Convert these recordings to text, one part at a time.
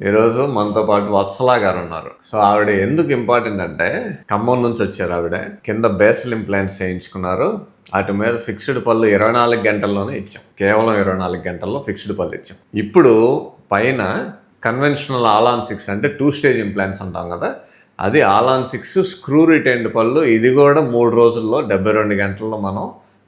ఈరోజు మనతో పాటు వత్సలా గారు ఉన్నారు. సో ఆవిడ ఎందుకు ఇంపార్టెంట్ అంటే ఖమ్మం నుంచి వచ్చారు. ఆవిడ కింద బేసల్ ఇంప్లాంట్స్ చేయించుకున్నారు. వాటి మీద ఫిక్స్డ్ పళ్ళు 24 గంటల్లోనే ఇచ్చాం. కేవలం 24 గంటల్లో ఫిక్స్డ్ పళ్ళు ఇచ్చాం. ఇప్పుడు పైన కన్వెన్షనల్ ఆలాన్ 6 అంటే 2 స్టేజ్ ఇంప్లాంట్స్ అంటాం కదా, అది ఆలాన్ 6 స్క్రూ రిటైన్డ్ పళ్ళు. ఇది కూడా 3 రోజుల్లో 72 గంటల్లో మనం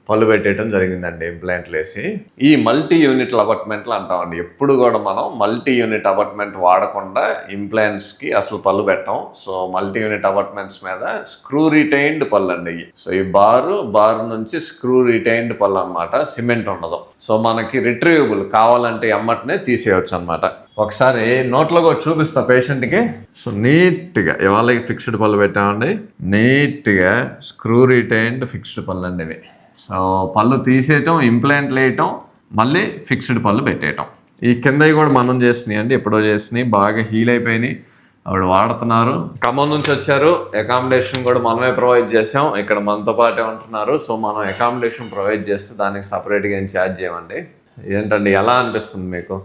పళ్ళు పెట్టేయడం జరిగిందండి ఇంప్లాంట్లు వేసి. ఈ మల్టీ యూనిట్ అబాట్మెంట్లు అంటామండి. ఎప్పుడు కూడా మనం మల్టీ యూనిట్ అబాట్మెంట్ వాడకుండా ఇంప్లాంట్స్కి అసలు పళ్ళు పెట్టాం. సో మల్టీ యూనిట్ అబాట్మెంట్స్ మీద స్క్రూ రిటైన్డ్ పళ్ళు అండి ఇవి. సో ఈ బారు నుంచి స్క్రూ రిటైన్డ్ పళ్ళు అనమాట, సిమెంట్ ఉండదు. సో మనకి రిట్రీవబుల్, కావాలంటే ఎమ్మటనే తీసేయవచ్చు అనమాట. ఒకసారి నోట్లో కూడా చూపిస్తా పేషెంట్కి. సో నీట్గా ఇవాళ ఫిక్స్డ్ పళ్ళు పెట్టామండి. నీట్గా స్క్రూ రిటైన్డ్ ఫిక్స్డ్ పళ్ళు అండి ఇవి. సో పళ్ళు తీసేయటం, ఇంప్లాంట్లు వేయటం, మళ్ళీ ఫిక్స్డ్ పళ్ళు పెట్టేయటం. ఈ కిందవి కూడా మనం చేసినాయి అండి, ఎప్పుడో చేసినాయి, బాగా హీల్ అయిపోయినాయి. ఆవిడ వాడుతున్నారు. ఖమ్మం నుంచి వచ్చారు. అకామిడేషన్ కూడా మనమే ప్రొవైడ్ చేసాం. ఇక్కడ మనతో పాటే ఉంటున్నారు. సో మనం అకామిడేషన్ ప్రొవైడ్ చేస్తే దానికి సపరేట్గా ఏం ఛార్జ్ చేయమండి. ఏంటండి, ఎలా అనిపిస్తుంది మీకు?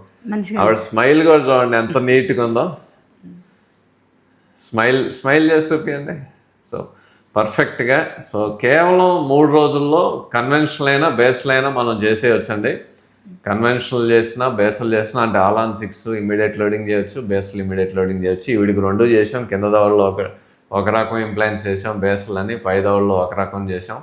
ఆవిడ స్మైల్ కూడా చూడండి ఎంత నీట్గా ఉందో. స్మైల్ చేసి చూపించండి. సో పర్ఫెక్ట్గా. సో కేవలం 3 రోజుల్లో కన్వెన్షనల్ అయినా బేస్లు అయినా మనం చేసేయచ్చండి. కన్వెన్షనల్ చేసినా బేసల్ చేసినా, అంటే ఆలాన్ 6 ఇమీడియట్ లోడింగ్ చేయొచ్చు, బేసల్ ఇమీడియట్ లోడింగ్ చేయొచ్చు. వీడికి 2 చేసాం. కింద దవడలో ఒక రకం ఇంప్లాంట్స్ చేసాం బేసల్ అని, పై దవడలో ఒక రకం చేసాం.